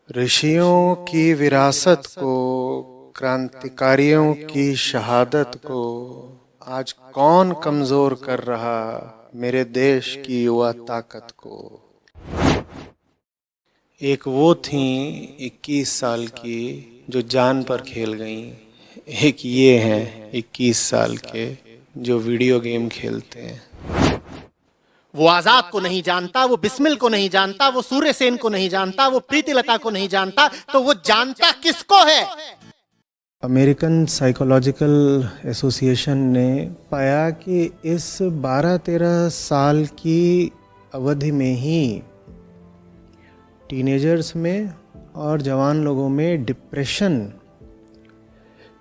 ऋषियों की विरासत को, क्रांतिकारियों की शहादत को आज कौन कमजोर कर रहा मेरे देश की युवा ताकत को। एक वो थी 21 साल की जो जान पर खेल गईं, एक ये हैं 21 साल के जो वीडियो गेम खेलते हैं। वो आजाद को नहीं जानता, वो बिस्मिल को नहीं जानता, वो सूर्य सेन को नहीं जानता, वो प्रीतिलता को नहीं जानता, तो वो जानता किसको है? अमेरिकन साइकोलॉजिकल एसोसिएशन ने पाया कि इस 12-13 साल की अवधि में ही टीनेजर्स में और जवान लोगों में डिप्रेशन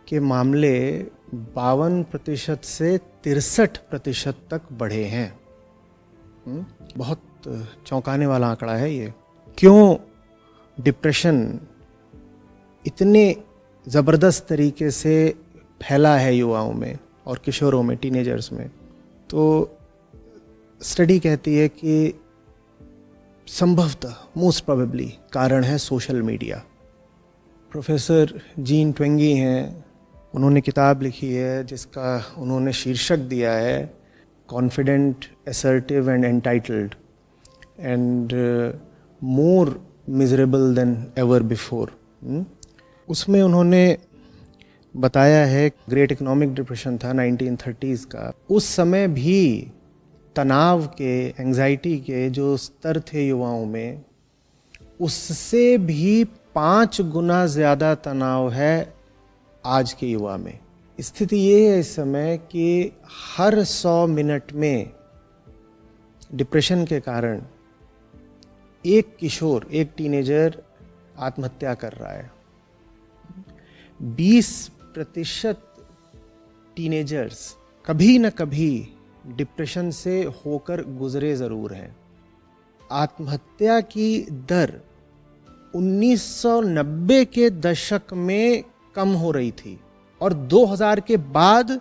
के मामले 52% से 63% तक बढ़े हैं। बहुत चौंकाने वाला आंकड़ा है ये। क्यों डिप्रेशन इतने ज़बरदस्त तरीके से फैला है युवाओं में और किशोरों में, टीनेजर्स में? तो स्टडी कहती है कि संभवतः मोस्ट प्रोबेबली कारण है सोशल मीडिया। प्रोफेसर जीन ट्वेंगी हैं, उन्होंने किताब लिखी है जिसका उन्होंने शीर्षक दिया है confident, assertive and entitled and more miserable then ever before. उसमें उन्होंने बताया है ग्रेट इकोनॉमिक डिप्रेशन था 1930s का। उस समय भी तनाव के, एंजाइटी के जो स्तर थे युवाओं में, उससे भी 5 गुना ज़्यादा तनाव है आज के युवा में। स्थिति ये है इस समय कि हर 100 मिनट में डिप्रेशन के कारण एक किशोर, एक टीनेजर आत्महत्या कर रहा है। 20% टीनेजर्स कभी न कभी डिप्रेशन से होकर गुजरे ज़रूर हैं। आत्महत्या की दर 1990 के दशक में कम हो रही थी और 2000 के बाद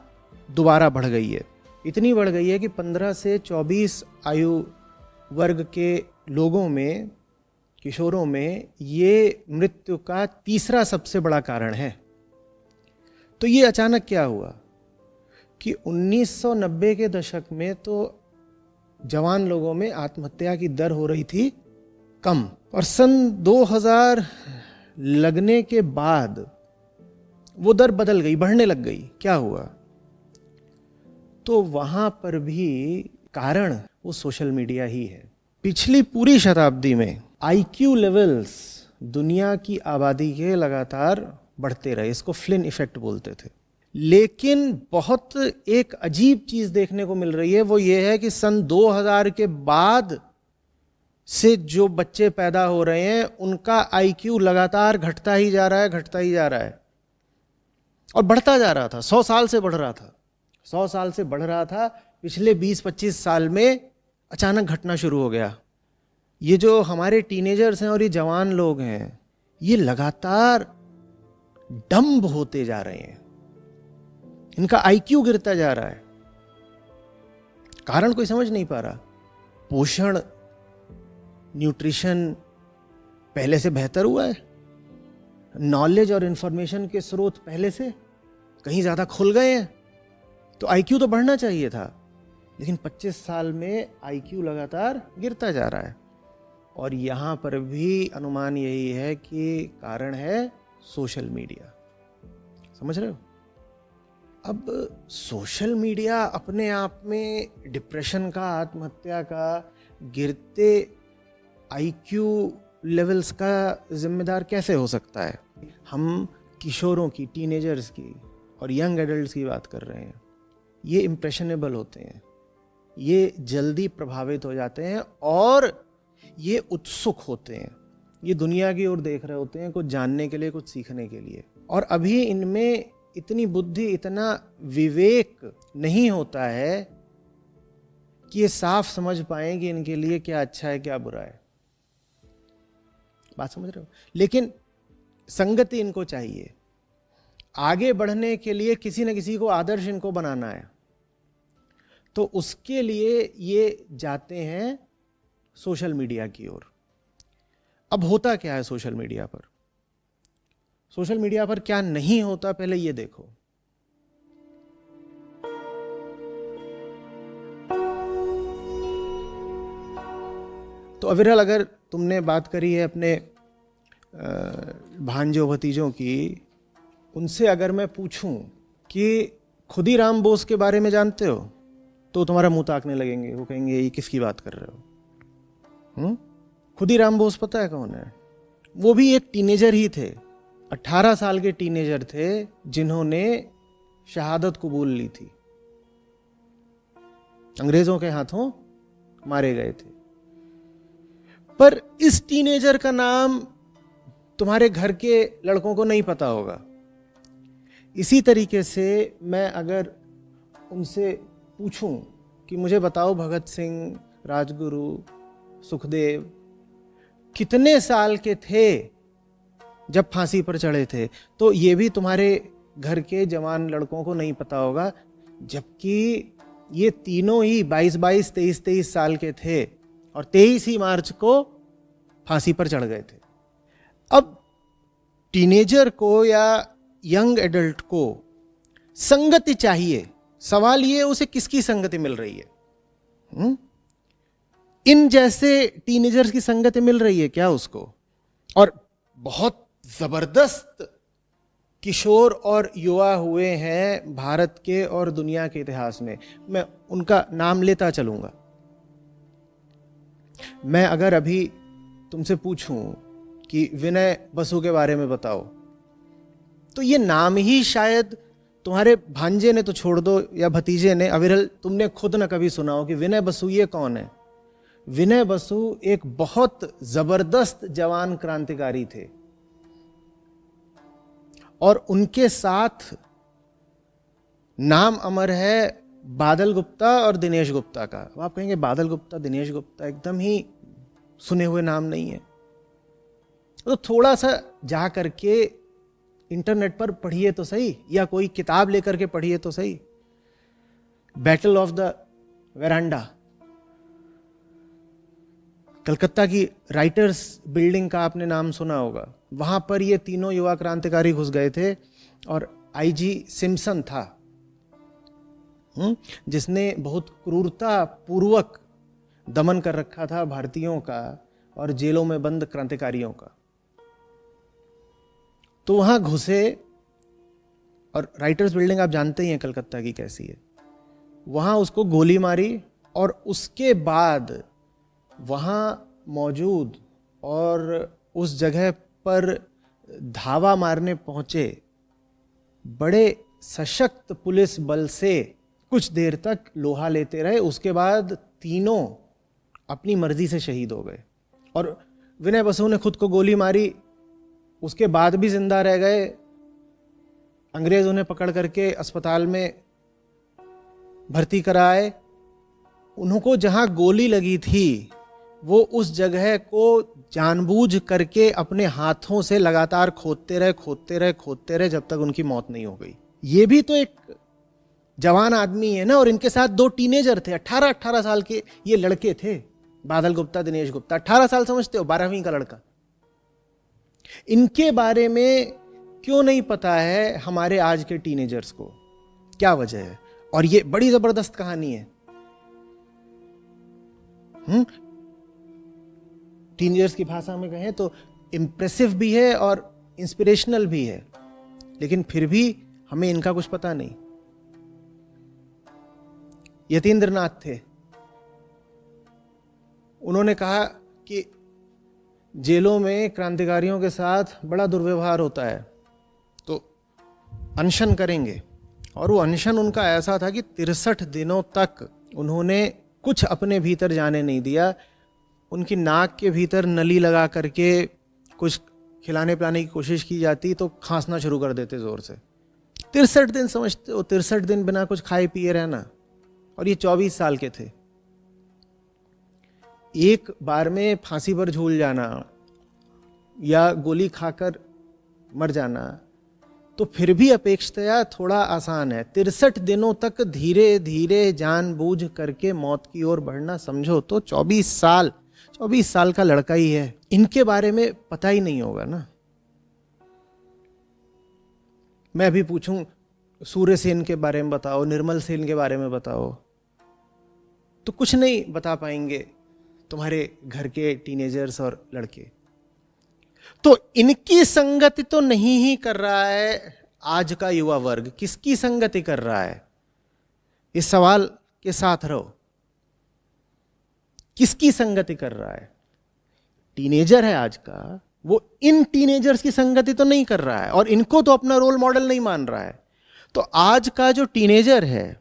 दोबारा बढ़ गई है। इतनी बढ़ गई है कि 15 से 24 आयु वर्ग के लोगों में, किशोरों में, ये मृत्यु का तीसरा सबसे बड़ा कारण है। तो ये अचानक क्या हुआ कि 1990 के दशक में तो जवान लोगों में आत्महत्या की दर हो रही थी कम, और सन 2000 लगने के बाद वो दर बदल गई, बढ़ने लग गई। क्या हुआ? तो वहां पर भी कारण वो सोशल मीडिया ही है। पिछली पूरी शताब्दी में आईक्यू लेवल्स दुनिया की आबादी के लगातार बढ़ते रहे। इसको फ्लिन इफेक्ट बोलते थे। लेकिन बहुत एक अजीब चीज देखने को मिल रही है, वो ये है कि सन 2000 के बाद से जो बच्चे पैदा हो रहे हैं उनका आईक्यू लगातार घटता ही जा रहा है, घटता ही जा रहा है, और बढ़ता जा रहा था। 100 साल से बढ़ रहा था, 100 साल से बढ़ रहा था। पिछले 20-25 साल में अचानक घटना शुरू हो गया। ये जो हमारे टीनेजर्स हैं और ये जवान लोग हैं, ये लगातार डम्ब होते जा रहे हैं, इनका आईक्यू गिरता जा रहा है। कारण कोई समझ नहीं पा रहा। पोषण, न्यूट्रिशन पहले से बेहतर हुआ है, नॉलेज और इंफॉर्मेशन के स्रोत पहले से कहीं ज्यादा खुल गए हैं, तो आईक्यू तो बढ़ना चाहिए था। लेकिन 25 साल में आईक्यू लगातार गिरता जा रहा है। और यहां पर भी अनुमान यही है कि कारण है सोशल मीडिया। समझ रहे हो? अब सोशल मीडिया अपने आप में डिप्रेशन का, आत्महत्या का, गिरते आईक्यू लेवल्स का जिम्मेदार कैसे हो सकता है? हम किशोरों की, टीनेजर्स की और यंग एडल्ट्स की बात कर रहे हैं। ये इम्प्रेशनेबल होते हैं, ये जल्दी प्रभावित हो जाते हैं और ये उत्सुक होते हैं। ये दुनिया की ओर देख रहे होते हैं, कुछ जानने के लिए, कुछ सीखने के लिए। और अभी इनमें इतनी बुद्धि, इतना विवेक नहीं होता है कि ये साफ समझ पाएं कि इनके लिए क्या अच्छा है, क्या बुरा है। बात समझ रहे हो? लेकिन संगति इनको चाहिए। आगे बढ़ने के लिए किसी न किसी को आदर्श इनको बनाना है, तो उसके लिए ये जाते हैं सोशल मीडिया की ओर। अब होता क्या है सोशल मीडिया पर? सोशल मीडिया पर क्या नहीं होता, पहले ये देखो। तो अविरल, अगर तुमने बात करी है अपने भांजों भतीजों की, उनसे अगर मैं पूछूं कि खुदीराम बोस के बारे में जानते हो, तो तुम्हारा मुंह ताकने लगेंगे। वो कहेंगे ये किसकी बात कर रहे हो? खुदीराम बोस पता है कौन है? वो भी एक टीनेजर ही थे, 18 साल के टीनेजर थे जिन्होंने शहादत कबूल ली थी, अंग्रेजों के हाथों मारे गए थे। पर इस टीनेजर का नाम तुम्हारे घर के लड़कों को नहीं पता होगा। इसी तरीके से मैं अगर उनसे पूछूं कि मुझे बताओ भगत सिंह, राजगुरु, सुखदेव कितने साल के थे जब फांसी पर चढ़े थे, तो ये भी तुम्हारे घर के जवान लड़कों को नहीं पता होगा, जबकि ये तीनों ही 22-22, 23-23 साल के थे और 23 ही मार्च को फांसी पर चढ़ गए थे। अब टीनेजर को या यंग एडल्ट को संगति चाहिए, सवाल ये उसे किसकी संगति मिल रही है? इन जैसे टीनेजर्स की संगति मिल रही है क्या उसको? और बहुत जबरदस्त किशोर और युवा हुए हैं भारत के और दुनिया के इतिहास में, मैं उनका नाम लेता चलूंगा। मैं अगर अभी तुमसे पूछूं कि विनय बसु के बारे में बताओ, तो ये नाम ही शायद तुम्हारे भांजे ने तो छोड़ दो या भतीजे ने, अविरल तुमने खुद न कभी सुना हो कि विनय बसु ये कौन है। विनय बसु एक बहुत जबरदस्त जवान क्रांतिकारी थे और उनके साथ नाम अमर है बादल गुप्ता और दिनेश गुप्ता का। अब आप कहेंगे बादल गुप्ता, दिनेश गुप्ता एकदम ही सुने हुए नाम नहीं है, तो थोड़ा सा जा करके इंटरनेट पर पढ़िए तो सही, या कोई किताब लेकर के पढ़िए तो सही। Battle of the veranda, Calcutta की राइटर्स बिल्डिंग का आपने नाम सुना होगा। वहां पर ये तीनों युवा क्रांतिकारी घुस गए थे और आईजी सिम्पसन था, जिसने बहुत क्रूरता पूर्वक दमन कर रखा था भारतीयों का और जेलों में बंद क्रांतिकारियों का। तो वहां घुसे और राइटर्स बिल्डिंग आप जानते ही हैं कलकत्ता की कैसी है, वहां उसको गोली मारी और उसके बाद वहां मौजूद और उस जगह पर धावा मारने पहुंचे बड़े सशक्त पुलिस बल से कुछ देर तक लोहा लेते रहे। उसके बाद तीनों अपनी मर्जी से शहीद हो गए और विनय बसु ने खुद को गोली मारी, उसके बाद भी जिंदा रह गए। अंग्रेज उन्हें पकड़ करके अस्पताल में भर्ती कराए। उनको जहां गोली लगी थी वो उस जगह को जानबूझ करके अपने हाथों से लगातार खोदते रहे जब तक उनकी मौत नहीं हो गई। ये भी तो एक जवान आदमी है ना, और इनके साथ दो टीनेजर थे, 18 साल के ये लड़के थे, बादल गुप्ता, दिनेश गुप्ता। 18 साल समझते हो, 12वीं का लड़का। इनके बारे में क्यों नहीं पता है हमारे आज के टीनेजर्स को? क्या वजह है? और ये बड़ी जबरदस्त कहानी है। टीनेजर्स की भाषा में कहें तो इंप्रेसिव भी है और इंस्पिरेशनल भी है, लेकिन फिर भी हमें इनका कुछ पता नहीं। यतीन्द्र नाथ थे, उन्होंने कहा कि जेलों में क्रांतिकारियों के साथ बड़ा दुर्व्यवहार होता है, तो अनशन करेंगे। और वो अनशन उनका ऐसा था कि 63 दिनों तक उन्होंने कुछ अपने भीतर जाने नहीं दिया। उनकी नाक के भीतर नली लगा करके कुछ खिलाने पिलाने की कोशिश की जाती तो खांसना शुरू कर देते जोर से। 63 दिन समझते हो, 63 दिन बिना कुछ खाए पिए रहना। और ये 24 साल के थे। एक बार में फांसी पर झूल जाना या गोली खाकर मर जाना तो फिर भी अपेक्षाया थोड़ा आसान है। 63 दिनों तक धीरे धीरे जानबूझ करके मौत की ओर बढ़ना, समझो तो 24 साल 24 साल का लड़का ही है, इनके बारे में पता ही नहीं होगा ना। मैं अभी पूछूं सूर्य सेन के बारे में बताओ, निर्मल सेन के बारे में बताओ, तो कुछ नहीं बता पाएंगे तुम्हारे घर के टीनेजर्स और लड़के। तो इनकी संगति तो नहीं ही कर रहा है आज का युवा वर्ग, किसकी संगति कर रहा है? इस सवाल के साथ रहो, किसकी संगति कर रहा है? टीनेजर है आज का, वो इन टीनेजर्स की संगति तो नहीं कर रहा है और इनको तो अपना रोल मॉडल नहीं मान रहा है। तो आज का जो टीनेजर है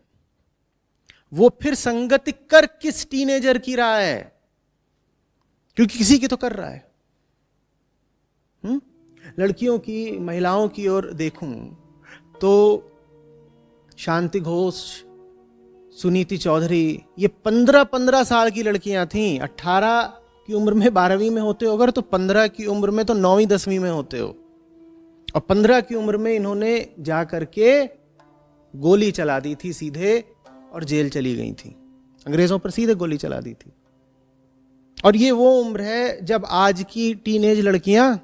वो फिर संगति कर किस टीनेजर की रहा है? क्योंकि किसी की तो कर रहा है। लड़कियों की, महिलाओं की ओर देखूं तो शांति घोष, सुनीति चौधरी, ये 15-15 साल की लड़कियां थीं। 18 की उम्र में 12वीं में होते हो अगर, तो 15 की उम्र में तो 9वीं 10वीं में होते हो। और 15 की उम्र में इन्होंने जा करके गोली चला दी थी सीधे और जेल चली गई थी। अंग्रेजों पर सीधे गोली चला दी थी। और ये वो उम्र है जब आज की टीनेज लड़कियां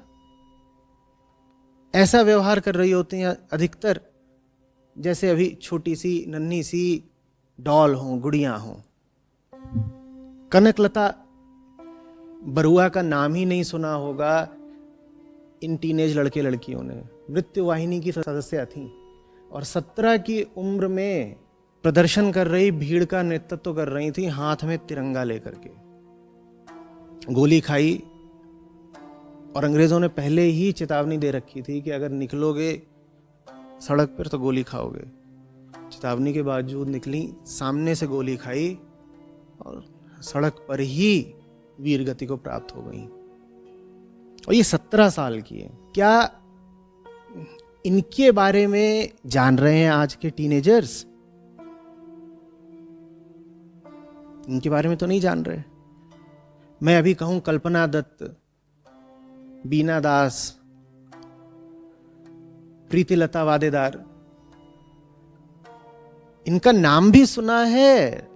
ऐसा व्यवहार कर रही होती हैं अधिकतर जैसे अभी छोटी सी नन्ही सी डॉल हों, गुड़ियां हों। कनकलता बरुआ का नाम ही नहीं सुना होगा इन टीनेज लड़के लड़कियों ने। मृत्यु वाहिनी की सदस्य थीं और 17 की उम्र में प्रदर्शन कर रही भीड़ का नेतृत्व कर रही थी, हाथ में तिरंगा लेकर के। गोली खाई और अंग्रेजों ने पहले ही चेतावनी दे रखी थी कि अगर निकलोगे सड़क पर तो गोली खाओगे। चेतावनी के बावजूद निकली, सामने से गोली खाई और सड़क पर ही वीरगति को प्राप्त हो गई। और ये 17 साल की है। क्या इनके बारे में जान रहे हैं आज के टीनेजर्स? इनके बारे में तो नहीं जान रहे। मैं अभी कहूं कल्पना दत्त, बीना दास, प्रीतिलता वादेदार, इनका नाम भी सुना है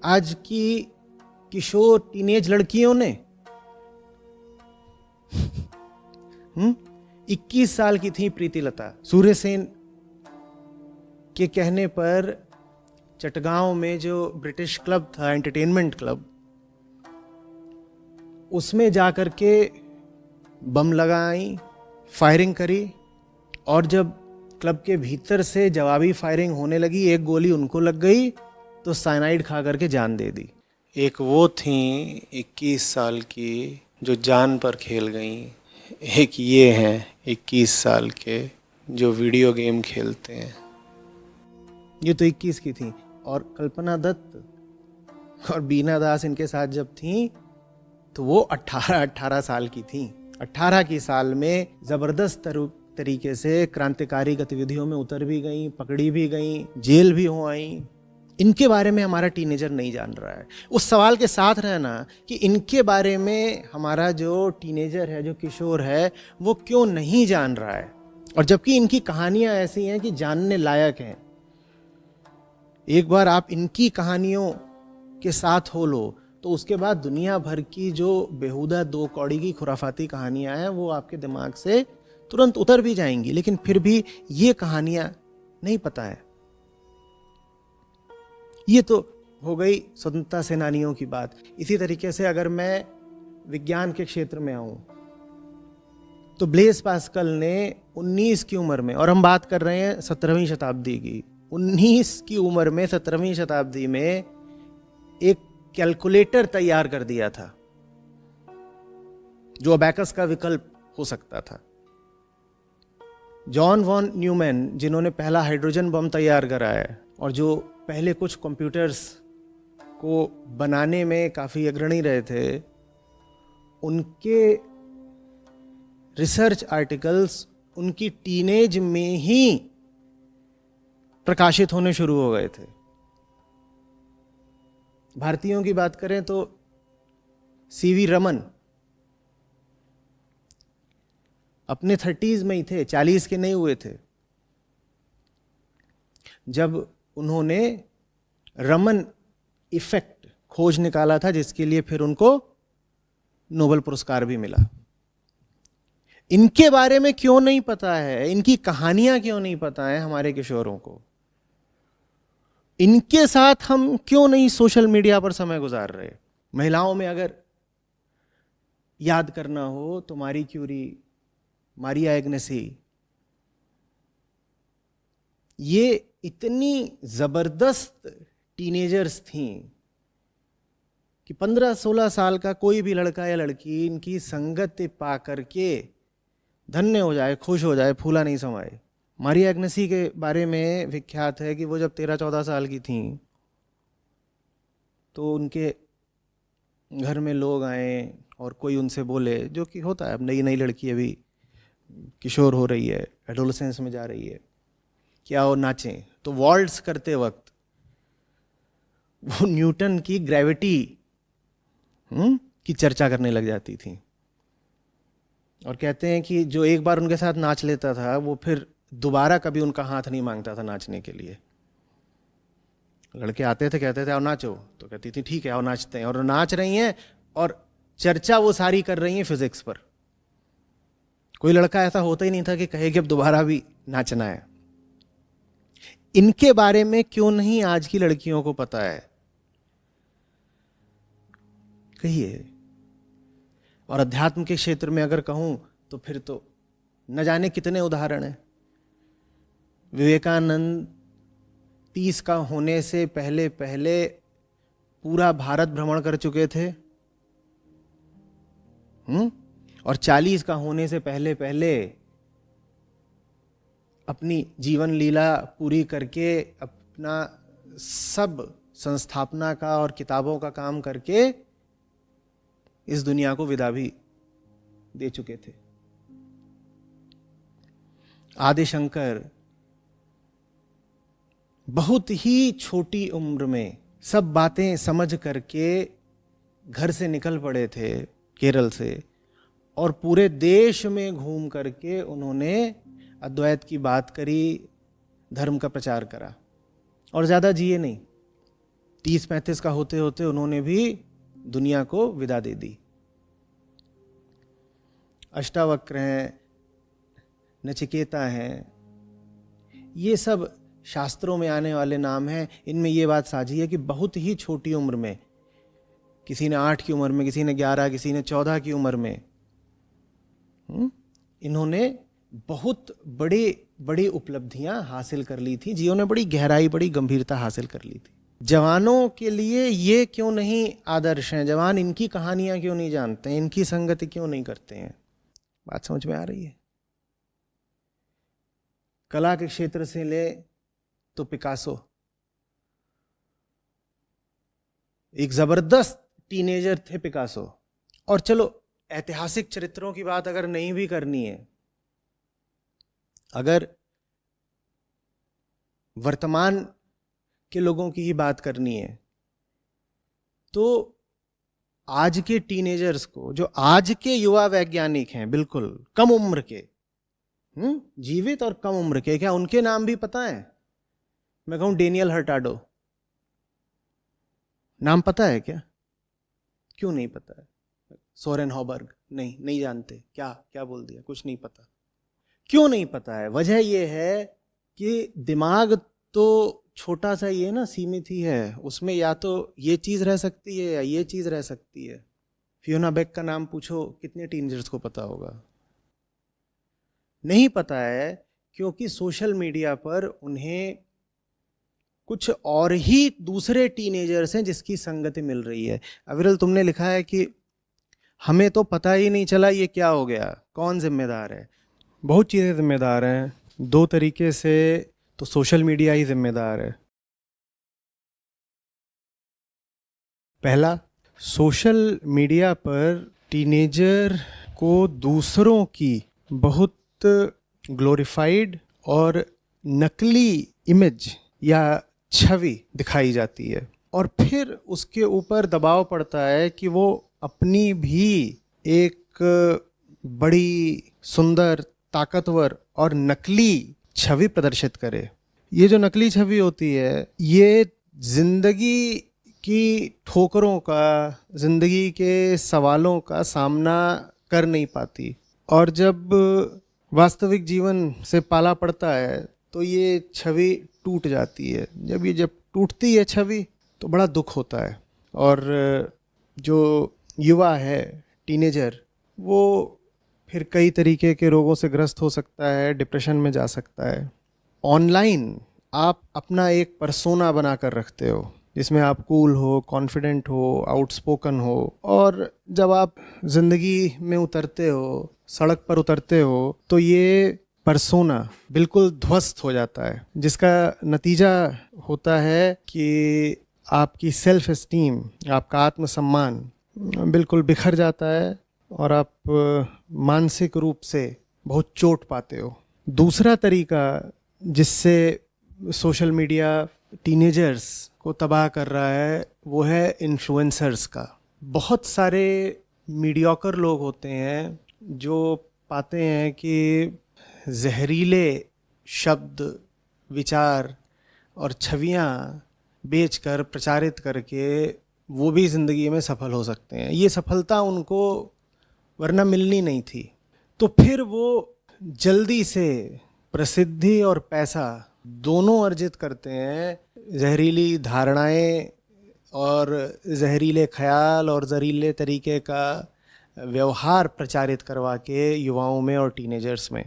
आज की किशोर टीनेज लड़कियों ने। 21 साल की थी प्रीतिलता। सूर्य सेन के कहने पर चटगांव में जो ब्रिटिश क्लब था, एंटरटेनमेंट क्लब, उसमें जाकर के बम लगाई, फायरिंग करी और जब क्लब के भीतर से जवाबी फायरिंग होने लगी, एक गोली उनको लग गई तो साइनाइड खा करके जान दे दी। एक वो थी 21 साल की जो जान पर खेल गई, एक ये हैं 21 साल के जो वीडियो गेम खेलते हैं। ये तो 21 की थी। और कल्पना दत्त और बीना दास इनके साथ जब थी तो वो 18 साल की थी। 18 की साल में जबरदस्त तरीके से क्रांतिकारी गतिविधियों में उतर भी गई, पकड़ी भी गई, जेल भी हो आई। इनके बारे में हमारा टीनेजर नहीं जान रहा है। उस सवाल के साथ रहना कि इनके बारे में हमारा जो टीनेजर है, जो किशोर है, वो क्यों नहीं जान रहा है। और जबकि इनकी कहानियां ऐसी हैं कि जानने लायक हैं। एक बार आप इनकी कहानियों के साथ हो लो तो उसके बाद दुनिया भर की जो बेहुदा दो कौड़ी की खुराफाती कहानियां हैं वो आपके दिमाग से तुरंत उतर भी जाएंगी, लेकिन फिर भी ये कहानियां नहीं पता है। ये तो हो गई स्वतंत्रता सेनानियों की बात। इसी तरीके से अगर मैं विज्ञान के क्षेत्र में आऊं तो ब्लेस पास्कल ने 19 की उम्र में, और हम बात कर रहे हैं 17वीं शताब्दी की, 19 की उम्र में 17वीं शताब्दी में एक कैलकुलेटर तैयार कर दिया था जो अबैकस का विकल्प हो सकता था। जॉन वॉन न्यूमैन, जिन्होंने पहला हाइड्रोजन बम तैयार कराया और जो पहले कुछ कंप्यूटर्स को बनाने में काफ़ी अग्रणी रहे थे, उनके रिसर्च आर्टिकल्स उनकी टीनेज में ही प्रकाशित होने शुरू हो गए थे। भारतीयों की बात करें तो सीवी रमन अपने 30s में ही थे, 40 के नहीं हुए थे जब उन्होंने रमन इफेक्ट खोज निकाला था, जिसके लिए फिर उनको नोबेल पुरस्कार भी मिला। इनके बारे में क्यों नहीं पता है, इनकी कहानियां क्यों नहीं पता है हमारे किशोरों को? इनके साथ हम क्यों नहीं सोशल मीडिया पर समय गुजार रहे? महिलाओं में अगर याद करना हो तो मारी क्यूरी, मारिया एग्नेसी, ये इतनी जबरदस्त टीनेजर्स थीं कि 15-16 साल का कोई भी लड़का या लड़की इनकी संगत पा करके धन्य हो जाए, खुश हो जाए, फूला नहीं समाए। मारिया एग्नेसी के बारे में विख्यात है कि वो जब 13-14 साल की थीं तो उनके घर में लोग आए और कोई उनसे बोले, जो कि होता है, अब नई नई लड़की अभी किशोर हो रही है, एडोलेसेंस में जा रही है, कि आओ नाचें। तो वॉल्ट्स करते वक्त वो न्यूटन की ग्रेविटी की चर्चा करने लग जाती थी और कहते हैं कि जो एक बार उनके साथ नाच लेता था वो फिर दोबारा कभी उनका हाथ नहीं मांगता था नाचने के लिए। लड़के आते थे, कहते थे आओ नाचो, तो कहती थी ठीक है आओ नाचते हैं, और नाच रही हैं और चर्चा वो सारी कर रही हैं फिजिक्स पर। कोई लड़का ऐसा होता ही नहीं था कि कहे कि अब दोबारा भी नाचना है। इनके बारे में क्यों नहीं आज की लड़कियों को पता है, कहिए? और अध्यात्म के क्षेत्र में अगर कहूं तो फिर तो न जाने कितने उदाहरण हैं। विवेकानंद 30 का होने से पहले पहले पूरा भारत भ्रमण कर चुके थे, और 40 का होने से पहले पहले अपनी जीवन लीला पूरी करके अपना सब संस्थापना का और किताबों का काम करके इस दुनिया को विदा भी दे चुके थे। आदि शंकर बहुत ही छोटी उम्र में सब बातें समझ करके घर से निकल पड़े थे केरल से, और पूरे देश में घूम करके उन्होंने अद्वैत की बात करी, धर्म का प्रचार करा, और ज़्यादा जिए नहीं। 30-35 का होते होते उन्होंने भी दुनिया को विदा दे दी। अष्टावक्र हैं, नचिकेता हैं, ये सब शास्त्रों में आने वाले नाम हैं। इनमें ये बात साझी है कि बहुत ही छोटी उम्र में, किसी ने 8 की उम्र में, किसी ने 11, किसी ने 14 की उम्र में, इन्होंने बहुत बड़ी उपलब्धियां हासिल कर ली थी। जिन्होंने बड़ी गहराई, बड़ी गंभीरता हासिल कर ली थी। जवानों के लिए ये क्यों नहीं आदर्श हैं? जवान इनकी कहानियां क्यों नहीं जानते हैं? इनकी संगति क्यों नहीं करते हैं? बात समझ में आ रही है? कला के क्षेत्र से ले तो पिकासो एक जबरदस्त टीनेजर थे पिकासो। और चलो ऐतिहासिक चरित्रों की बात अगर नहीं भी करनी है, अगर वर्तमान के लोगों की ही बात करनी है, तो आज के टीनेजर्स को, जो आज के युवा वैज्ञानिक हैं, बिल्कुल कम उम्र के, जीवित और कम उम्र के, क्या उनके नाम भी पता है? मैं कहूं डेनियल हर्टाडो, नाम पता है क्या? क्यों नहीं पता है? सोरेन हॉबर्ग, नहीं जानते? क्या बोल दिया? कुछ नहीं पता। क्यों नहीं पता है? वजह यह है कि दिमाग तो छोटा सा ही है ना, सीमित ही है। उसमें या तो ये चीज रह सकती है या ये चीज रह सकती है। फियोना बेक का नाम पूछो, कितने टीनेजर्स को पता होगा? नहीं पता है, क्योंकि सोशल मीडिया पर उन्हें कुछ और ही दूसरे टीनेजर्स हैं जिसकी संगति मिल रही है। अविरल, तुमने लिखा है कि हमें तो पता ही नहीं चला ये क्या हो गया, कौन जिम्मेदार है? बहुत चीज़ें जिम्मेदार हैं। 2 तरीके से तो सोशल मीडिया ही जिम्मेदार है। पहला, सोशल मीडिया पर टीनेजर को दूसरों की बहुत ग्लोरीफाइड और नकली इमेज या छवि दिखाई जाती है, और फिर उसके ऊपर दबाव पड़ता है कि वो अपनी भी एक बड़ी सुंदर, ताकतवर और नकली छवि प्रदर्शित करे। ये जो नकली छवि होती है, ये जिंदगी की ठोकरों का, ज़िंदगी के सवालों का सामना कर नहीं पाती। और जब वास्तविक जीवन से पाला पड़ता है तो ये छवि टूट जाती है। जब टूटती है छवि तो बड़ा दुख होता है। और जो युवा है, टीनेजर, वो फिर कई तरीके के रोगों से ग्रस्त हो सकता है, डिप्रेशन में जा सकता है। ऑनलाइन आप अपना एक पर्सोना बना कर रखते हो जिसमें आप कूल हो, कॉन्फिडेंट हो, आउटस्पोकन हो, और जब आप ज़िंदगी में उतरते हो, सड़क पर उतरते हो, तो ये पर्सोना बिल्कुल ध्वस्त हो जाता है, जिसका नतीजा होता है कि आपकी सेल्फ एस्टीम, आपका आत्मसम्मान बिल्कुल बिखर जाता है और आप मानसिक रूप से बहुत चोट पाते हो। दूसरा तरीका जिससे सोशल मीडिया टीनेजर्स को तबाह कर रहा है वो है इन्फ्लुएंसर्स का। बहुत सारे मीडियोकर लोग होते हैं जो पाते हैं कि जहरीले शब्द, विचार और छवियाँ बेचकर, प्रचारित करके वो भी ज़िंदगी में सफल हो सकते हैं। ये सफलता उनको वरना मिलनी नहीं थी। तो फिर वो जल्दी से प्रसिद्धि और पैसा दोनों अर्जित करते हैं, जहरीली धारणाएं और जहरीले ख्याल और जहरीले तरीके का व्यवहार प्रचारित करवा के युवाओं में और टीनेजर्स में।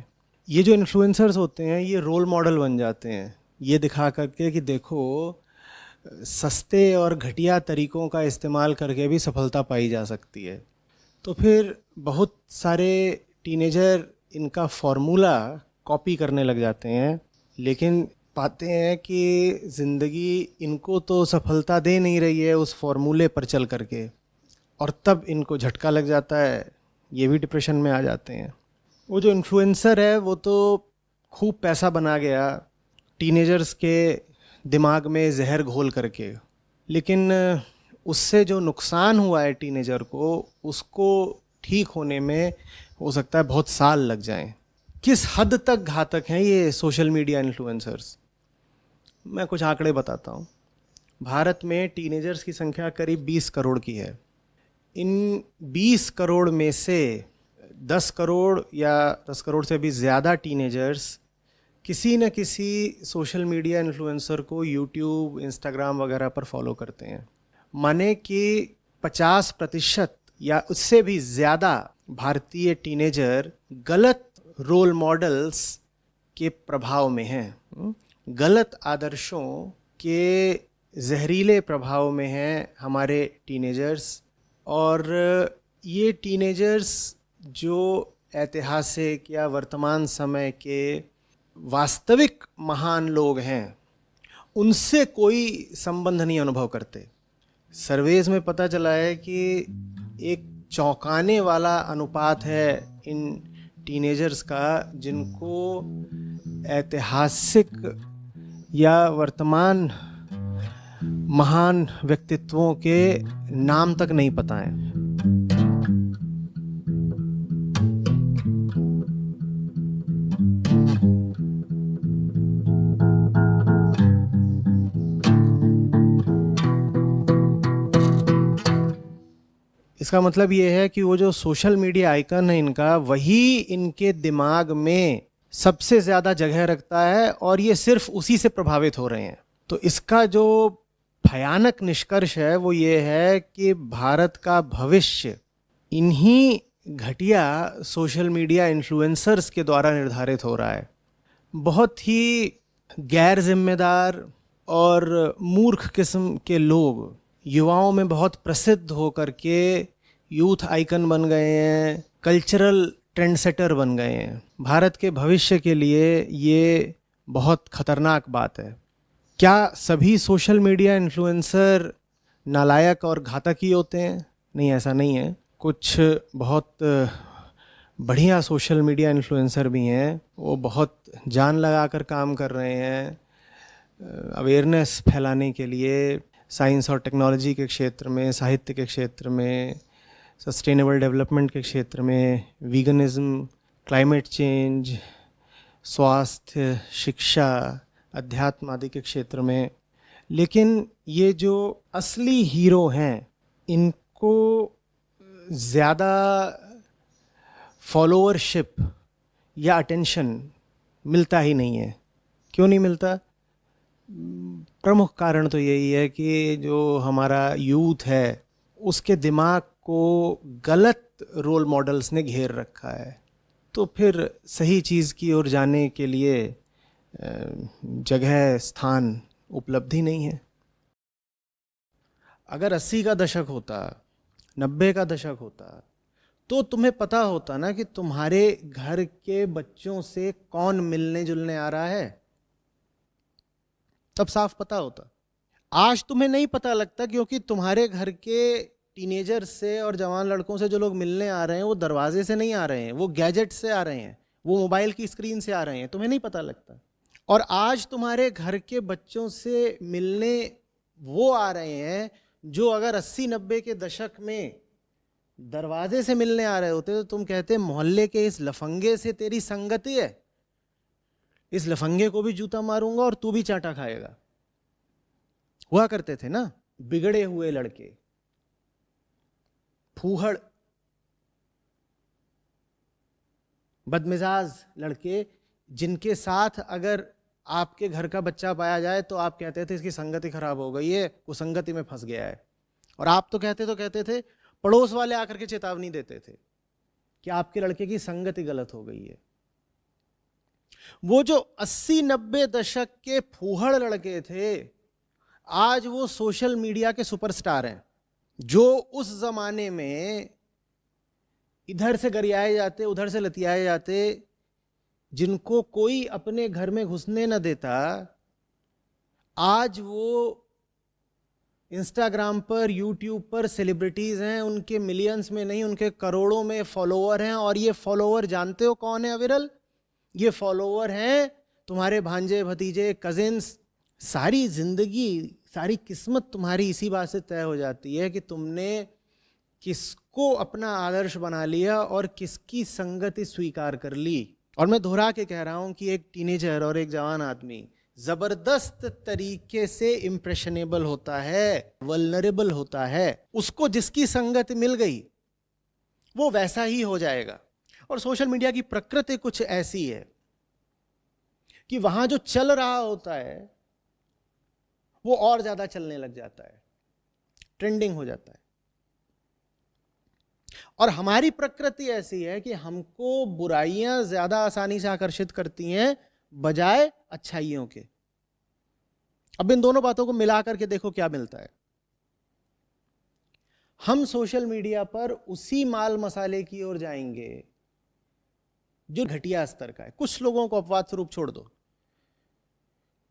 ये जो इन्फ्लुएंसर्स होते हैं ये रोल मॉडल बन जाते हैं, ये दिखा करके कि देखो सस्ते और घटिया तरीकों का इस्तेमाल करके भी सफलता पाई जा सकती है। तो फिर बहुत सारे टीनेजर इनका फॉर्मूला कॉपी करने लग जाते हैं, लेकिन पाते हैं कि ज़िंदगी इनको तो सफलता दे नहीं रही है उस फॉर्मूले पर चल करके, और तब इनको झटका लग जाता है, ये भी डिप्रेशन में आ जाते हैं। वो जो इन्फ्लुएंसर है वो तो खूब पैसा बना गया टीनेजर्स के दिमाग में जहर घोल करके, लेकिन उससे जो नुकसान हुआ है टीनेजर को, उसको ठीक होने में हो सकता है बहुत साल लग जाएं। किस हद तक घातक हैं ये सोशल मीडिया इन्फ्लुएंसर्स? मैं कुछ आंकड़े बताता हूँ। भारत में टीनेजर्स की संख्या करीब 20 करोड़ की है। इन 20 करोड़ में से 10 करोड़ या 10 करोड़ से भी ज़्यादा टीनेजर्स किसी न किसी सोशल मीडिया इन्फ्लुएंसर को यूट्यूब, इंस्टाग्राम वगैरह पर फॉलो करते हैं। माने कि 50% या उससे भी ज़्यादा भारतीय टीनेजर गलत रोल मॉडल्स के प्रभाव में हैं, गलत आदर्शों के जहरीले प्रभाव में हैं हमारे टीनेजर्स। और ये टीनेजर्स जो ऐतिहासिक या वर्तमान समय के वास्तविक महान लोग हैं उनसे कोई संबंध नहीं अनुभव करते। सर्वेज में पता चला है कि एक चौंकाने वाला अनुपात है इन टीनेजर्स का जिनको ऐतिहासिक या वर्तमान महान व्यक्तित्वों के नाम तक नहीं पता है। इसका मतलब ये है कि वो जो सोशल मीडिया आइकन है इनका, वही इनके दिमाग में सबसे ज़्यादा जगह रखता है और ये सिर्फ उसी से प्रभावित हो रहे हैं। तो इसका जो भयानक निष्कर्ष है वो ये है कि भारत का भविष्य इन्हीं घटिया सोशल मीडिया इन्फ्लुएंसर्स के द्वारा निर्धारित हो रहा है। बहुत ही गैर जिम्मेदार और मूर्ख किस्म के लोग युवाओं में बहुत प्रसिद्ध होकर के यूथ आइकन बन गए हैं, कल्चरल ट्रेंड सेटर बन गए हैं। भारत के भविष्य के लिए ये बहुत खतरनाक बात है। क्या सभी सोशल मीडिया इन्फ्लुएंसर नालायक और घातक ही होते हैं? नहीं, ऐसा नहीं है। कुछ बहुत बढ़िया सोशल मीडिया इन्फ्लुएंसर भी हैं, वो बहुत जान लगा कर काम कर रहे हैं अवेयरनेस फैलाने के लिए, साइंस और टेक्नोलॉजी के क्षेत्र में, साहित्य के क्षेत्र में, सस्टेनेबल डेवलपमेंट के क्षेत्र में, वीगनिज्म, क्लाइमेट चेंज, स्वास्थ्य, शिक्षा, अध्यात्म आदि के क्षेत्र में। लेकिन ये जो असली हीरो हैं इनको ज़्यादा फॉलोअरशिप या अटेंशन मिलता ही नहीं है। क्यों नहीं मिलता? प्रमुख कारण तो यही है कि जो हमारा यूथ है उसके दिमाग को गलत रोल मॉडल्स ने घेर रखा है, तो फिर सही चीज़ की ओर जाने के लिए जगह स्थान उपलब्ध ही नहीं है। अगर 80 का दशक होता, 90 का दशक होता, तो तुम्हें पता होता ना कि तुम्हारे घर के बच्चों से कौन मिलने जुलने आ रहा है, तब साफ पता होता। आज तुम्हें नहीं पता लगता क्योंकि तुम्हारे घर के टीनेजर से और जवान लड़कों से जो लोग मिलने आ रहे हैं वो दरवाजे से नहीं आ रहे हैं, वो गैजेट से आ रहे हैं, वो मोबाइल की स्क्रीन से आ रहे हैं, तुम्हें नहीं पता लगता। और आज तुम्हारे घर के बच्चों से मिलने वो आ रहे हैं जो अगर 80-90 के दशक में दरवाजे से मिलने आ रहे होते तो तुम कहते मोहल्ले के इस लफंगे से तेरी संगति है, इस लफंगे को भी जूता मारूंगा और तू भी चांटा खाएगा। हुआ करते थे ना बिगड़े हुए लड़के, फूहड़ बदमिजाज लड़के, जिनके साथ अगर आपके घर का बच्चा पाया जाए तो आप कहते थे इसकी संगति खराब हो गई है, वो संगति में फंस गया है। और आप तो कहते थे, पड़ोस वाले आकर के चेतावनी देते थे कि आपके लड़के की संगति गलत हो गई है। वो जो 80-90 दशक के फूहड़ लड़के थे आज वो सोशल मीडिया के सुपरस्टार हैं, जो उस जमाने में इधर से गरियाए जाते उधर से लतियाए जाते, जिनको कोई अपने घर में घुसने न देता, आज वो इंस्टाग्राम पर यूट्यूब पर सेलिब्रिटीज हैं, उनके मिलियंस में नहीं उनके करोड़ों में फॉलोअर हैं। और ये फॉलोअर जानते हो कौन है अविरल? ये फॉलोअर हैं तुम्हारे भांजे भतीजे कजिन्स। सारी जिंदगी सारी किस्मत तुम्हारी इसी बात से तय हो जाती है कि तुमने किसको अपना आदर्श बना लिया और किसकी संगति स्वीकार कर ली। और मैं दोहरा के कह रहा हूं कि एक टीनेजर और एक जवान आदमी जबरदस्त तरीके से इंप्रेशनेबल होता है, वल्नरेबल होता है। उसको जिसकी संगत मिल गई वो वैसा ही हो जाएगा। और सोशल मीडिया की प्रकृति कुछ ऐसी है कि वहां जो चल रहा होता है वो और ज्यादा चलने लग जाता है, ट्रेंडिंग हो जाता है। और हमारी प्रकृति ऐसी है कि हमको बुराइयां ज्यादा आसानी से आकर्षित करती हैं बजाय अच्छाइयों के। अब इन दोनों बातों को मिला करके देखो क्या मिलता है। हम सोशल मीडिया पर उसी माल मसाले की ओर जाएंगे जो घटिया स्तर का है। कुछ लोगों को अपवाद स्वरूप छोड़ दो।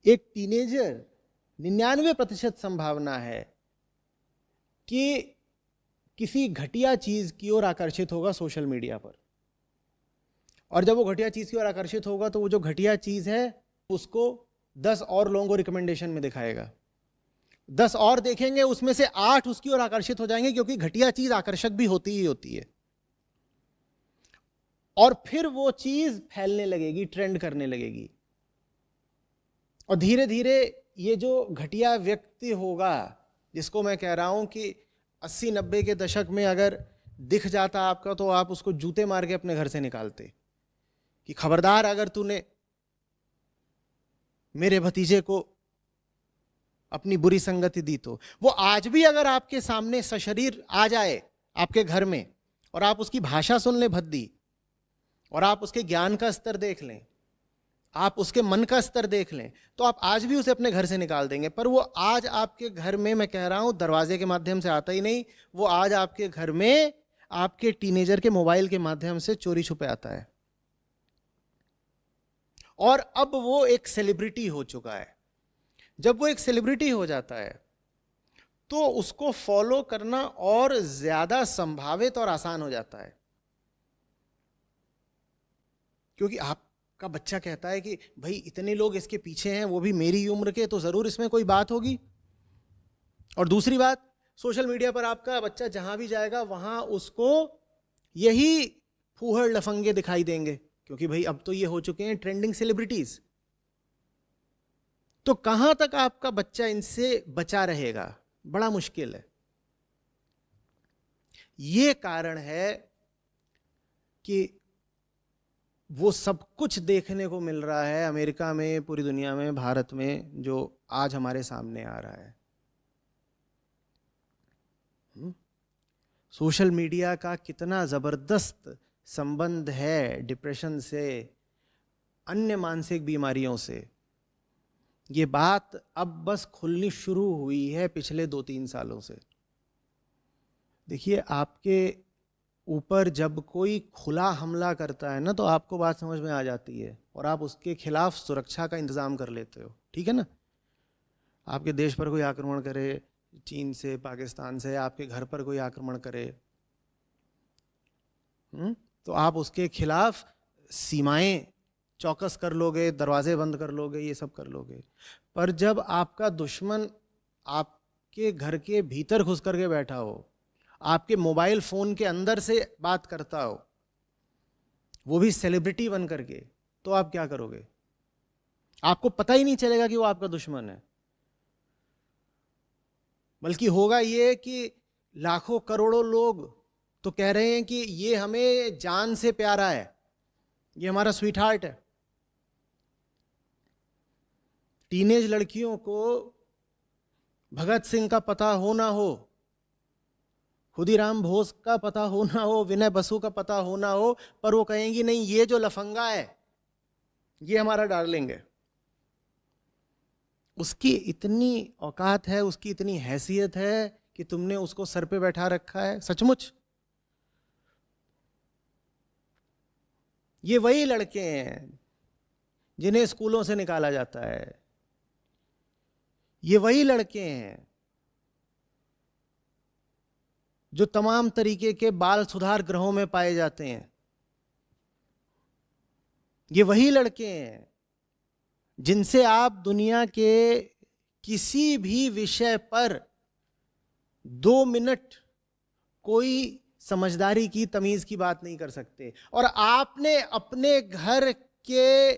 एक टीनेजर 99% संभावना है कि किसी घटिया चीज की ओर आकर्षित होगा सोशल मीडिया पर। और जब वो घटिया चीज की ओर आकर्षित होगा तो वो जो घटिया चीज है उसको 10 और लोगों को रिकमेंडेशन में दिखाएगा। 10 और देखेंगे, उसमें से 8 उसकी ओर आकर्षित हो जाएंगे, क्योंकि घटिया चीज आकर्षक भी होती ही होती है। और फिर वो चीज फैलने लगेगी, ट्रेंड करने लगेगी। और धीरे धीरे ये जो घटिया व्यक्ति होगा, जिसको मैं कह रहा हूं कि 80-90 के दशक में अगर दिख जाता आपका तो आप उसको जूते मार के अपने घर से निकालते कि खबरदार अगर तूने मेरे भतीजे को अपनी बुरी संगति दी तो। वो आज भी अगर आपके सामने सशरीर आ जाए आपके घर में और आप उसकी भाषा सुन लें भद्दी, और आप उसके ज्ञान का स्तर देख लें, आप उसके मन का स्तर देख लें, तो आप आज भी उसे अपने घर से निकाल देंगे। पर वो आज आपके घर में, मैं कह रहा हूं, दरवाजे के माध्यम से आता ही नहीं, वो आज आपके घर में आपके टीनेजर के मोबाइल के माध्यम से चोरी छुपे आता है। और अब वो एक सेलिब्रिटी हो चुका है। जब वो एक सेलिब्रिटी हो जाता है तो उसको फॉलो करना और ज्यादा संभावित और आसान हो जाता है, क्योंकि आपका बच्चा कहता है कि भाई इतने लोग इसके पीछे हैं, वो भी मेरी उम्र के, तो जरूर इसमें कोई बात होगी। और दूसरी बात, सोशल मीडिया पर आपका बच्चा जहां भी जाएगा वहां उसको यही फूहड़ लफंगे दिखाई देंगे, क्योंकि भाई अब तो ये हो चुके हैं ट्रेंडिंग सेलिब्रिटीज। तो कहां तक आपका बच्चा इनसे बचा रहेगा? बड़ा मुश्किल है। ये कारण है कि वो सब कुछ देखने को मिल रहा है अमेरिका में, पूरी दुनिया में, भारत में, जो आज हमारे सामने आ रहा है। सोशल मीडिया का कितना जबरदस्त संबंध है डिप्रेशन से, अन्य मानसिक बीमारियों से, ये बात अब बस खुलनी शुरू हुई है पिछले 2-3 सालों से। देखिए, आपके ऊपर जब कोई खुला हमला करता है ना, तो आपको बात समझ में आ जाती है और आप उसके खिलाफ सुरक्षा का इंतजाम कर लेते हो, ठीक है ना। आपके देश पर कोई आक्रमण करे, चीन से, पाकिस्तान से, आपके घर पर कोई आक्रमण करे, तो आप उसके खिलाफ सीमाएं चौकस कर लोगे, दरवाजे बंद कर लोगे, ये सब कर लोगे। पर जब आपका दुश्मन आपके घर के भीतर घुस करके बैठा हो, आपके मोबाइल फोन के अंदर से बात करता हो, वो भी सेलिब्रिटी बन करके, तो आप क्या करोगे? आपको पता ही नहीं चलेगा कि वो आपका दुश्मन है। बल्कि होगा ये कि लाखों करोड़ों लोग तो कह रहे हैं कि ये हमें जान से प्यारा है, ये हमारा स्वीट हार्ट है। टीनेज लड़कियों को भगत सिंह का पता हो ना हो, खुदीराम बोस का पता हो ना हो, विनय बसु का पता हो ना हो, पर वो कहेंगी नहीं, ये जो लफंगा है ये हमारा डार्लिंग है। उसकी इतनी औकात है, उसकी इतनी हैसियत है कि तुमने उसको सर पे बैठा रखा है। सचमुच ये वही लड़के हैं जिन्हें स्कूलों से निकाला जाता है, ये वही लड़के हैं जो तमाम तरीके के बाल सुधार गृहों में पाए जाते हैं, ये वही लड़के हैं जिनसे आप दुनिया के किसी भी विषय पर 2 मिनट कोई समझदारी की, तमीज की बात नहीं कर सकते। और आपने अपने घर के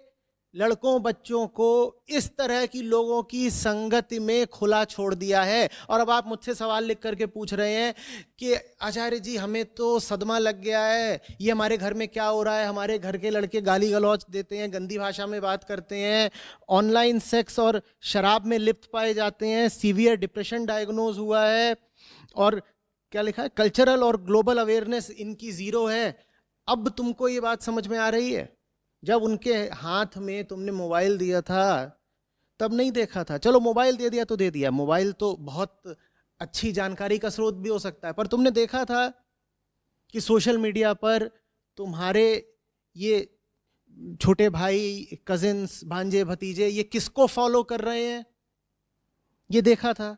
लड़कों बच्चों को इस तरह की लोगों की संगति में खुला छोड़ दिया है। और अब आप मुझसे सवाल लिख करके पूछ रहे हैं कि आचार्य जी हमें तो सदमा लग गया है, ये हमारे घर में क्या हो रहा है, हमारे घर के लड़के गाली गलौज देते हैं, गंदी भाषा में बात करते हैं, ऑनलाइन सेक्स और शराब में लिप्त पाए जाते हैं, सीवियर डिप्रेशन डायग्नोज हुआ है, और क्या लिखा है, कल्चरल और ग्लोबल अवेयरनेस इनकी जीरो है। अब तुमको ये बात समझ में आ रही है? जब उनके हाथ में तुमने मोबाइल दिया था तब नहीं देखा था। चलो मोबाइल दे दिया तो दे दिया, मोबाइल तो बहुत अच्छी जानकारी का स्रोत भी हो सकता है, पर तुमने देखा था कि सोशल मीडिया पर तुम्हारे ये छोटे भाई, कजिन्स, भांजे, भतीजे ये किसको फॉलो कर रहे हैं, ये देखा था।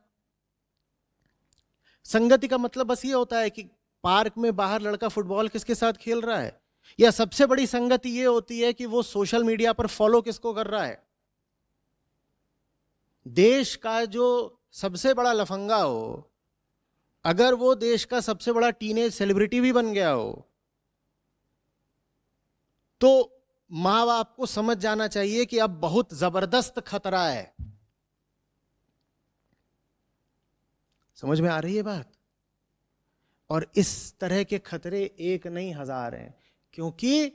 संगति का मतलब बस ये होता है कि पार्क में बाहर लड़का फुटबॉल किसके साथ खेल रहा है, या सबसे बड़ी संगति ये होती है कि वो सोशल मीडिया पर फॉलो किसको कर रहा है। देश का जो सबसे बड़ा लफंगा हो, अगर वो देश का सबसे बड़ा टीनेज सेलिब्रिटी भी बन गया हो, तो मां बाप को समझ जाना चाहिए कि अब बहुत जबरदस्त खतरा है। समझ में आ रही है बात? और इस तरह के खतरे एक नहीं, 1000 हैं, क्योंकि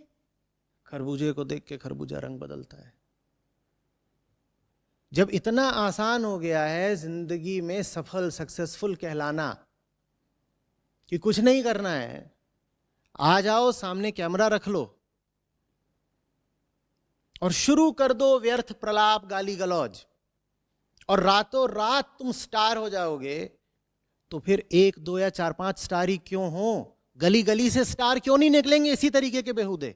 खरबूजे को देख के खरबूजा रंग बदलता है। जब इतना आसान हो गया है जिंदगी में सफल, सक्सेसफुल कहलाना कि कुछ नहीं करना है, आ जाओ सामने कैमरा रख लो और शुरू कर दो व्यर्थ प्रलाप, गाली गलौज, और रातों रात तुम स्टार हो जाओगे। तो फिर 1, 2 या 4, 5 स्टार ही क्यों हो, गली गली से स्टार क्यों नहीं निकलेंगे इसी तरीके के बेहुदे?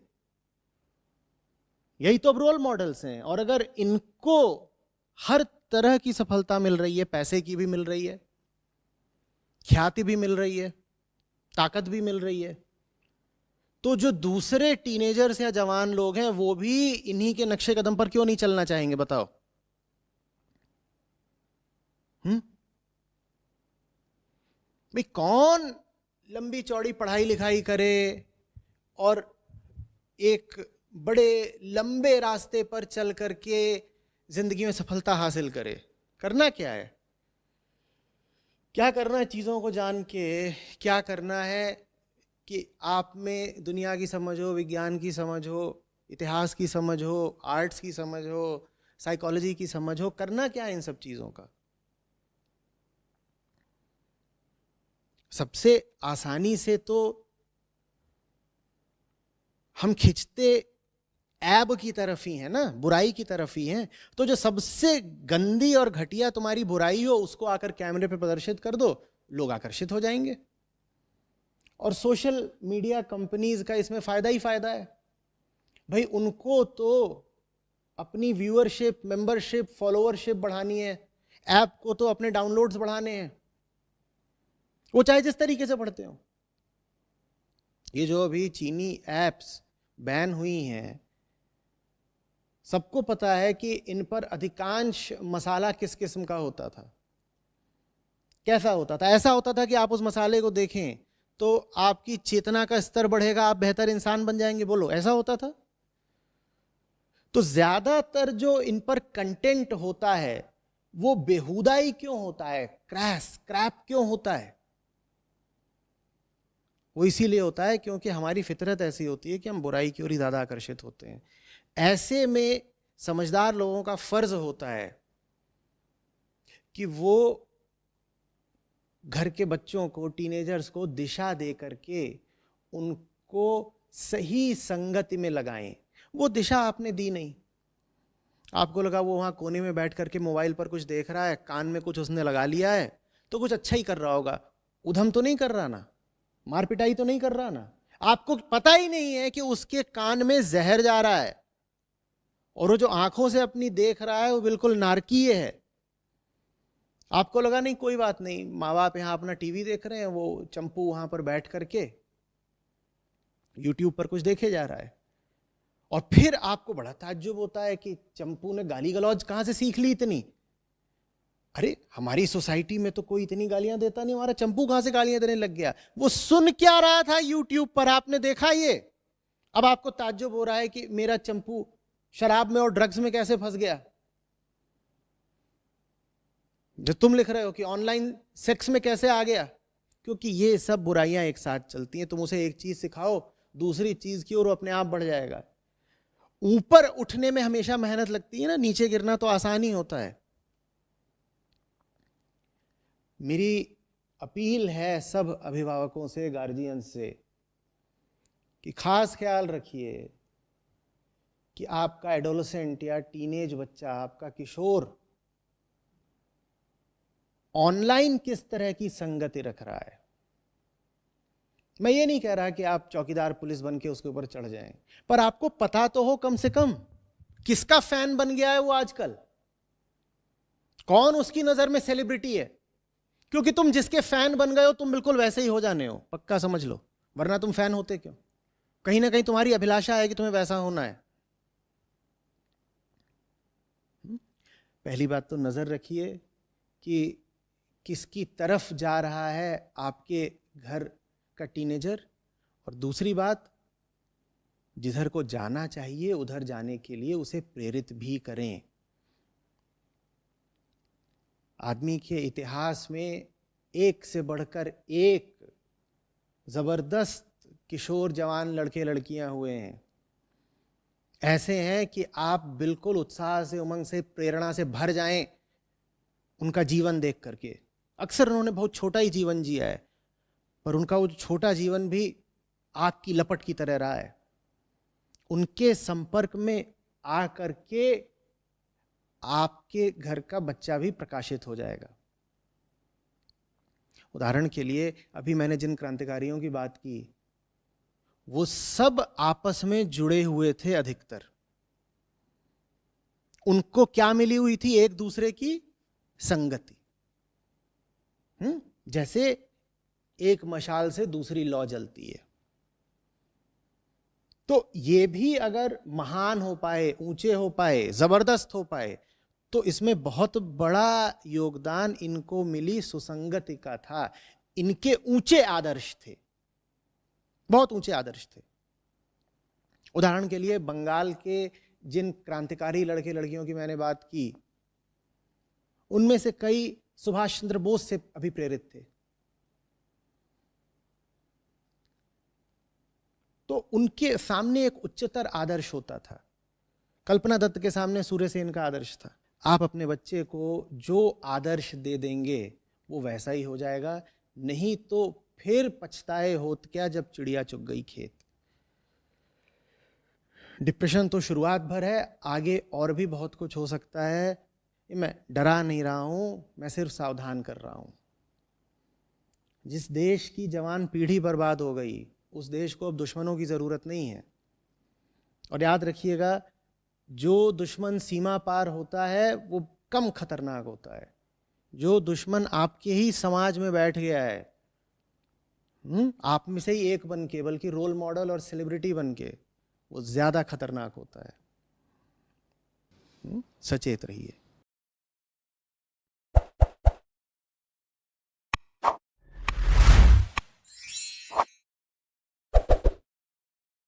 यही तो अब रोल मॉडल्स हैं। और अगर इनको हर तरह की सफलता मिल रही है, पैसे की भी मिल रही है, ख्याति भी मिल रही है, ताकत भी मिल रही है, तो जो दूसरे टीनेजर्स या जवान लोग हैं वो भी इन्हीं के नक्शे कदम पर क्यों नहीं चलना चाहेंगे? बताओ। भाई कौन लंबी चौड़ी पढ़ाई लिखाई करे और एक बड़े लंबे रास्ते पर चल करके जिंदगी में सफलता हासिल करे। करना क्या है? क्या करना है चीज़ों को जान के? क्या करना है कि आप में दुनिया की समझ हो, विज्ञान की समझ हो, इतिहास की समझ हो, आर्ट्स की समझ हो, साइकोलॉजी की समझ हो। करना क्या है इन सब चीज़ों का? सबसे आसानी से तो हम खिंचते ऐब की तरफ ही है ना, बुराई की तरफ ही है। तो जो सबसे गंदी और घटिया तुम्हारी बुराई हो उसको आकर कैमरे पे प्रदर्शित कर दो, लोग आकर्षित हो जाएंगे। और सोशल मीडिया कंपनीज का इसमें फायदा ही फायदा है भाई। उनको तो अपनी व्यूअरशिप, मेंबरशिप, फॉलोअरशिप बढ़ानी है, ऐप को तो अपने डाउनलोड्स बढ़ाने हैं, वो चाहे जिस तरीके से बढ़ते हो। ये जो अभी चीनी एप्स बैन हुई हैं, सबको पता है कि इन पर अधिकांश मसाला किस किस्म का होता था, कैसा होता था। ऐसा होता था कि आप उस मसाले को देखें तो आपकी चेतना का स्तर बढ़ेगा, आप बेहतर इंसान बन जाएंगे। बोलो, ऐसा होता था? तो ज्यादातर जो इन पर कंटेंट होता है वो बेहुदा ही क्यों होता है, क्रैप क्यों होता है? वो इसीलिए होता है क्योंकि हमारी फितरत ऐसी होती है कि हम बुराई की ओर ही ज्यादा आकर्षित होते हैं। ऐसे में समझदार लोगों का फर्ज होता है कि वो घर के बच्चों को, टीनेजर्स को दिशा दे करके उनको सही संगति में लगाएं। वो दिशा आपने दी नहीं, आपको लगा वो वहां कोने में बैठ करके मोबाइल पर कुछ देख रहा है, कान में कुछ उसने लगा लिया है तो कुछ अच्छा ही कर रहा होगा। उधम तो नहीं कर रहा ना, मार पिटाई तो नहीं कर रहा ना। आपको पता ही नहीं है कि उसके कान में जहर जा रहा है, और वो जो आंखों से अपनी देख रहा है वो बिल्कुल नारकीय है। आपको लगा नहीं, कोई बात नहीं, माँ बाप यहां अपना टीवी देख रहे हैं, वो चंपू वहां पर बैठ करके यूट्यूब पर कुछ देखे जा रहा है। और फिर आपको बड़ा ताज्जुब होता है कि चंपू ने गाली गलौज कहां से सीख ली इतनी। अरे हमारी सोसाइटी में तो कोई इतनी गालियां देता नहीं, हमारा चंपू कहां से गालियां देने लग गया? वो सुन क्या रहा था यूट्यूब पर, आपने देखा ये? अब आपको ताज्जुब हो रहा है कि मेरा चंपू शराब में और ड्रग्स में कैसे फंस गया। जो तुम लिख रहे हो कि ऑनलाइन सेक्स में कैसे आ गया, क्योंकि ये सब बुराइयां एक साथ चलती हैं। तुम उसे एक चीज सिखाओ, दूसरी चीज की ओर अपने आप बढ़ जाएगा। ऊपर उठने में हमेशा मेहनत लगती है ना, नीचे गिरना तो आसान ही होता है। मेरी अपील है सब अभिभावकों से, गार्जियन से, कि खास ख्याल रखिए कि आपका एडोलेसेंट या टीनेज बच्चा, आपका किशोर ऑनलाइन किस तरह की संगति रख रहा है। मैं ये नहीं कह रहा कि आप चौकीदार पुलिस बन के उसके ऊपर चढ़ जाएं, पर आपको पता तो हो कम से कम किसका फैन बन गया है वो आजकल, कौन उसकी नजर में सेलिब्रिटी है। क्योंकि तुम जिसके फैन बन गए हो तुम बिल्कुल वैसे ही हो जाने हो, पक्का समझ लो, वरना तुम फैन होते क्यों? कहीं ना कहीं तुम्हारी अभिलाषा है कि तुम्हें वैसा होना है। पहली बात तो नजर रखिए कि किसकी तरफ जा रहा है आपके घर का टीनेजर, और दूसरी बात, जिधर को जाना चाहिए उधर जाने के लिए उसे प्रेरित भी करें। आदमी के इतिहास में एक से बढ़कर एक जबरदस्त किशोर जवान लड़के लड़कियां हुए हैं, ऐसे हैं कि आप बिल्कुल उत्साह से, उमंग से, प्रेरणा से भर जाएं उनका जीवन देख करके। अक्सर उन्होंने बहुत छोटा ही जीवन जिया है, पर उनका वो छोटा जीवन भी आग की लपट की तरह रहा है। उनके संपर्क में आ करके आपके घर का बच्चा भी प्रकाशित हो जाएगा। उदाहरण के लिए, अभी मैंने जिन क्रांतिकारियों की बात की वो सब आपस में जुड़े हुए थे अधिकतर। उनको क्या मिली हुई थी? एक दूसरे की संगति। जैसे एक मशाल से दूसरी लौ जलती है। तो ये भी अगर महान हो पाए, ऊंचे हो पाए, जबरदस्त हो पाए, तो इसमें बहुत बड़ा योगदान इनको मिली सुसंगति का था। इनके ऊंचे आदर्श थे, बहुत ऊंचे आदर्श थे। उदाहरण के लिए, बंगाल के जिन क्रांतिकारी लड़के लड़कियों की मैंने बात की, उनमें से कई सुभाष चंद्र बोस से अभिप्रेरित थे। तो उनके सामने एक उच्चतर आदर्श होता था। कल्पना दत्त के सामने सूर्यसेन का आदर्श था। आप अपने बच्चे को जो आदर्श दे देंगे वो वैसा ही हो जाएगा, नहीं तो फिर पछताए होत क्या जब चिड़िया चुग गई खेत। डिप्रेशन तो शुरुआत भर है, आगे और भी बहुत कुछ हो सकता है। मैं डरा नहीं रहा हूं, मैं सिर्फ सावधान कर रहा हूं। जिस देश की जवान पीढ़ी बर्बाद हो गई, उस देश को अब दुश्मनों की जरूरत नहीं है। और याद रखिएगा, जो दुश्मन सीमा पार होता है वो कम खतरनाक होता है। जो दुश्मन आपके ही समाज में बैठ गया है, आप में से ही एक बन के, बल्कि रोल मॉडल और सेलिब्रिटी बन के, वो ज्यादा खतरनाक होता है। सचेत रहिए।